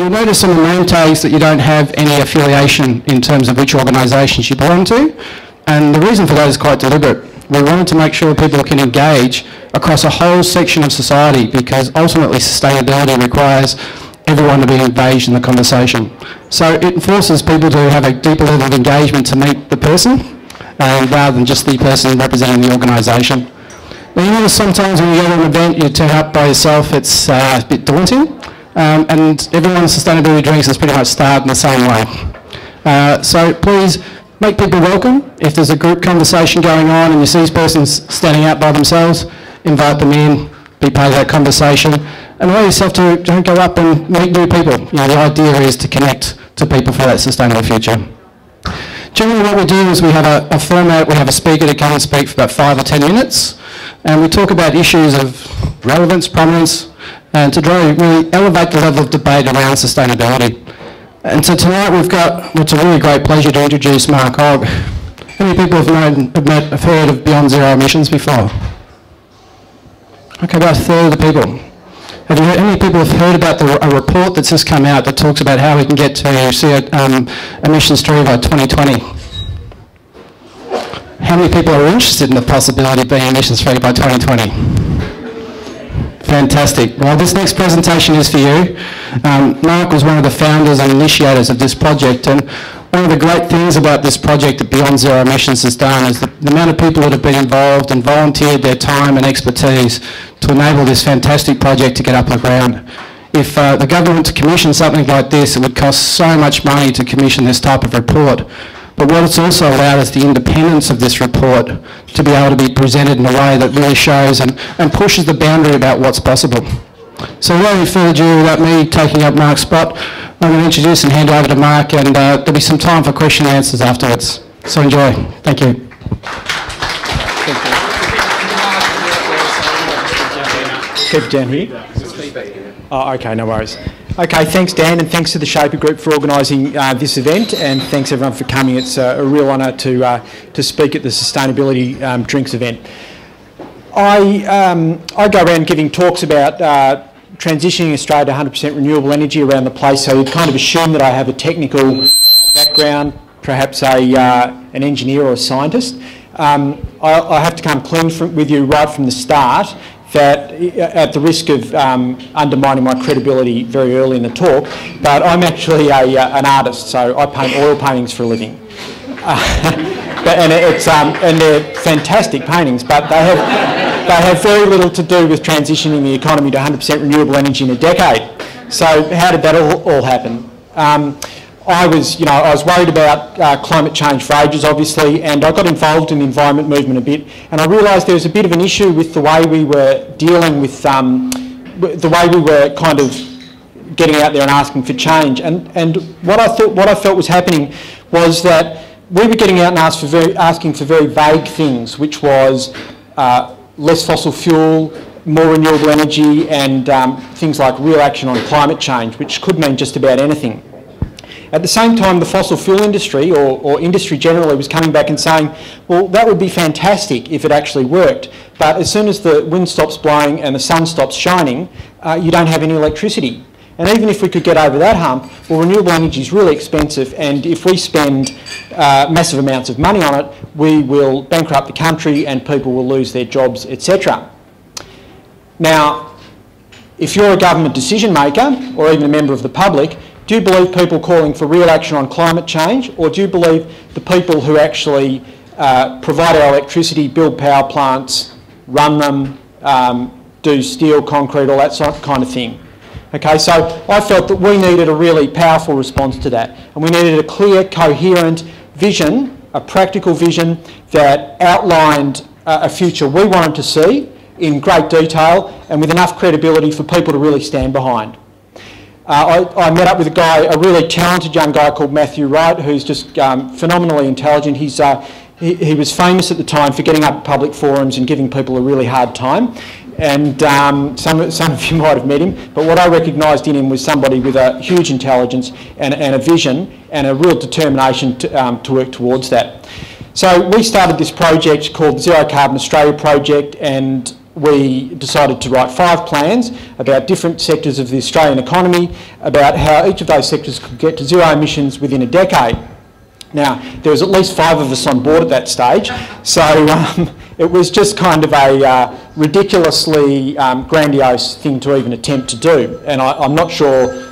You'll notice on the name tags that you don't have any affiliation in terms of which organisations you belong to, and the reason for that is quite deliberate. We wanted to make sure people can engage across a whole section of society, because ultimately sustainability requires everyone to be engaged in the conversation. So it forces people to have a deeper level of engagement to meet the person, rather than just the person representing the organisation. Now, you notice sometimes when you go to an event, you turn up by yourself, it's a bit daunting, and everyone's sustainability drinks is pretty much started in the same way. So please make people welcome. If there's a group conversation going on and you see these persons standing out by themselves, invite them in, be part of that conversation, and allow yourself to don't go up and meet new people. You know, the idea is to connect to people for that sustainable future. Generally what we do is we have a format, we have a speaker to come and speak for about 5 or 10 minutes, and we talk about issues of relevance, prominence, and to really elevate the level of debate around sustainability. And so tonight we've got, it's a really great pleasure to introduce Mark Ogge. How many people have heard of Beyond Zero Emissions before? Okay, about a third of the people. How many people have heard about a report that's just come out that talks about how we can get to emissions free by 2020? How many people are interested in the possibility of being emissions free by 2020? Fantastic. Well, this next presentation is for you. Mark was one of the founders and initiators of this project, and one of the great things about this project that Beyond Zero Emissions has done is the amount of people that have been involved and volunteered their time and expertise to enable this fantastic project to get up on the ground. If the government to commission something like this, it would cost so much money to commission this type of report. But what it's also allowed is the independence of this report to be able to be presented in a way that really shows and pushes the boundary about what's possible. So without any further ado, without me taking up Mark's spot, I'm going to introduce and hand over to Mark, and there'll be some time for question and answers afterwards. So enjoy. Thank you. Keep it down here. Oh, okay, no worries. Okay, thanks Dan, and thanks to the Shaper Group for organising this event, and thanks everyone for coming. It's a real honour to speak at the Sustainability Drinks event. I go around giving talks about transitioning Australia to 100% renewable energy around the place, so you'd kind of assume that I have a technical background, perhaps an engineer or a scientist. I have to come clean with you right from the start that, at the risk of undermining my credibility very early in the talk, but I'm actually an artist, so I paint oil paintings for a living. And they're fantastic paintings, but they have very little to do with transitioning the economy to 100% renewable energy in a decade. So how did that all happen? I was worried about climate change for ages, obviously, and I got involved in the environment movement a bit, and I realised there was a bit of an issue with the way we were dealing with the way we were kind of getting out there and asking for change. And what I felt was happening was that we were getting out and asking for very vague things, which was less fossil fuel, more renewable energy, and things like real action on climate change, which could mean just about anything. At the same time, the fossil fuel industry, or industry generally, was coming back and saying, well, that would be fantastic if it actually worked, but as soon as the wind stops blowing and the sun stops shining, you don't have any electricity. And even if we could get over that hump, well, renewable energy is really expensive, and if we spend massive amounts of money on it, we will bankrupt the country and people will lose their jobs, etc. Now, if you're a government decision maker, or even a member of the public, do you believe people calling for real action on climate change, or do you believe the people who actually provide our electricity, build power plants, run them, do steel, concrete, all that sort of kind of thing? Okay, so I felt that we needed a really powerful response to that, and we needed a clear, coherent vision, a practical vision that outlined a future we wanted to see in great detail and with enough credibility for people to really stand behind. I met up with a really talented young guy called Matthew Wright, who's just phenomenally intelligent. He was famous at the time for getting up at public forums and giving people a really hard time. And some of you might have met him, but what I recognised in him was somebody with a huge intelligence and a vision and a real determination to work towards that. So we started this project called the Zero Carbon Australia Project, and we decided to write 5 plans about different sectors of the Australian economy, about how each of those sectors could get to zero emissions within a decade. Now, there was at least 5 of us on board at that stage, so it was just kind of a ridiculously grandiose thing to even attempt to do. And I'm not sure,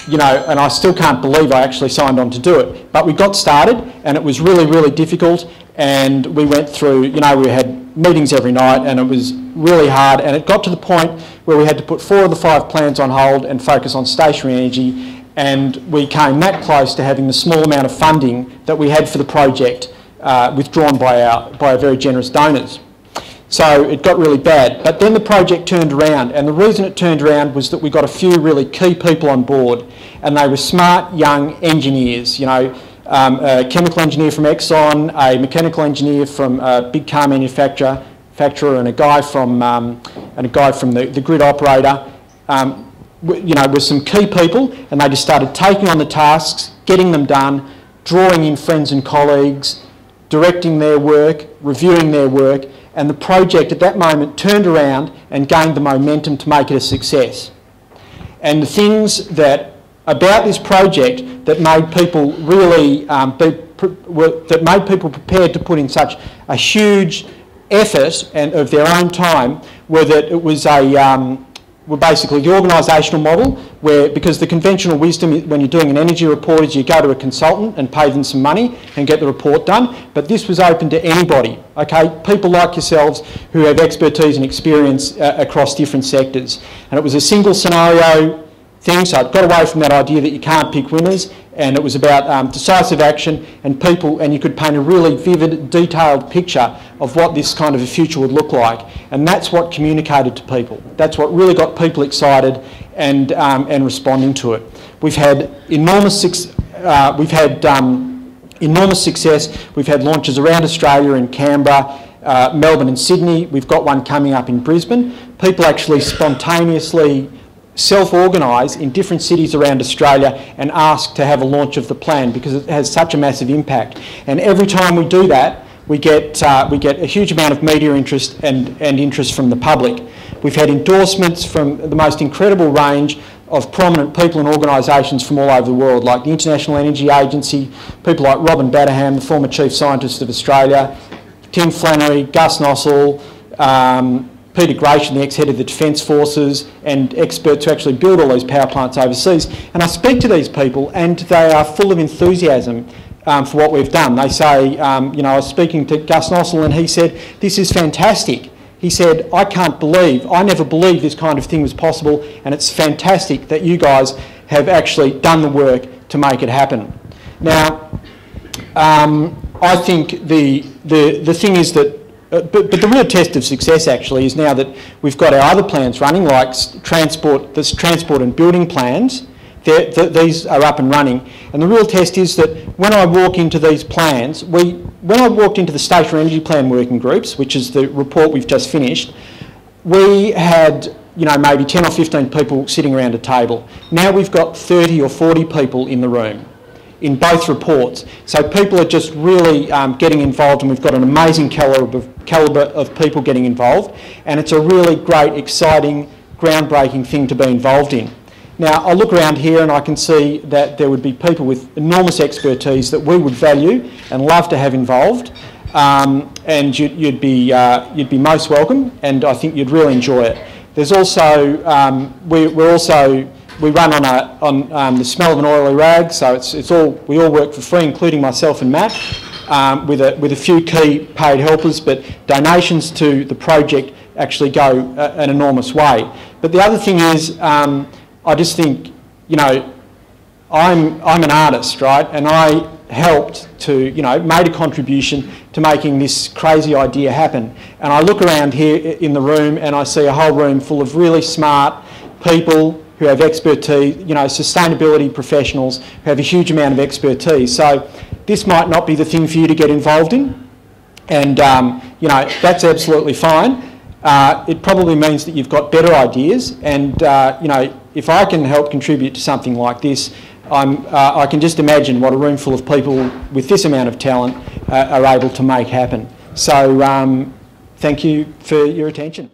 you know, and I still can't believe I actually signed on to do it. But we got started, and it was really, really difficult, and we went through, you know, we had meetings every night, and it was really hard, and it got to the point where we had to put 4 of the 5 plans on hold and focus on stationary energy, and we came that close to having the small amount of funding that we had for the project withdrawn by our very generous donors. So it got really bad. But then the project turned around, and the reason it turned around was that we got a few really key people on board, and they were smart young engineers, you know, a chemical engineer from Exxon, a mechanical engineer from a big car manufacturer, and a guy from the grid operator. You know, with some key people, and they just started taking on the tasks, getting them done, drawing in friends and colleagues, directing their work, reviewing their work, and the project at that moment turned around and gained the momentum to make it a success. And the things that about this project that made people really that made people prepared to put in such a huge effort and of their own time were that it was were basically the organisational model, where, because the conventional wisdom when you're doing an energy report is you go to a consultant and pay them some money and get the report done, but this was open to anybody, okay? People like yourselves who have expertise and experience across different sectors. And it was a single scenario thing, so it got away from that idea that you can't pick winners, and it was about decisive action and people, and you could paint a really vivid, detailed picture of what this kind of a future would look like. And that's what communicated to people. That's what really got people excited and responding to it. We've had enormous success. We've had launches around Australia, in Canberra, Melbourne and Sydney. We've got one coming up in Brisbane. People actually spontaneously self-organise in different cities around Australia and ask to have a launch of the plan because it has such a massive impact. And every time we do that, we get a huge amount of media interest and interest from the public. We've had endorsements from the most incredible range of prominent people and organisations from all over the world, like the International Energy Agency, people like Robin Batterham, the former Chief Scientist of Australia, Tim Flannery, Gus Nossel, Peter Gratian, the ex-head of the Defence Forces, and experts who actually build all these power plants overseas. And I speak to these people and they are full of enthusiasm for what we've done. They say, you know, I was speaking to Gus Nossel and he said, "This is fantastic." He said, I never believed this kind of thing was possible, and it's fantastic that you guys have actually done the work to make it happen. Now, I think the thing is that but the real test of success actually is now that we've got our other plans running, like transport and building plans. These are up and running, and the real test is that when I walk into these plans, when I walked into the Stationary Energy Plan working groups, which is the report we've just finished, we had, you know, maybe 10 or 15 people sitting around a table. Now we've got 30 or 40 people in the room in both reports. So people are just really getting involved, and we've got an amazing calibre of people getting involved, and it's a really great, exciting, groundbreaking thing to be involved in. Now, I look around here and I can see that there would be people with enormous expertise that we would value and love to have involved, and you'd be most welcome, and I think you'd really enjoy it. There's also, we run on the smell of an oily rag, so we all work for free, including myself and Matt, with a few key paid helpers, but donations to the project actually go an enormous way. But the other thing is, I just think, you know, I'm an artist, right? And I helped to, you know, made a contribution to making this crazy idea happen. And I look around here in the room and I see a whole room full of really smart people who have expertise, you know, sustainability professionals who have a huge amount of expertise. So this might not be the thing for you to get involved in, and you know, that's absolutely fine. It probably means that you've got better ideas, and you know, if I can help contribute to something like this, I can just imagine what a room full of people with this amount of talent are able to make happen. So thank you for your attention.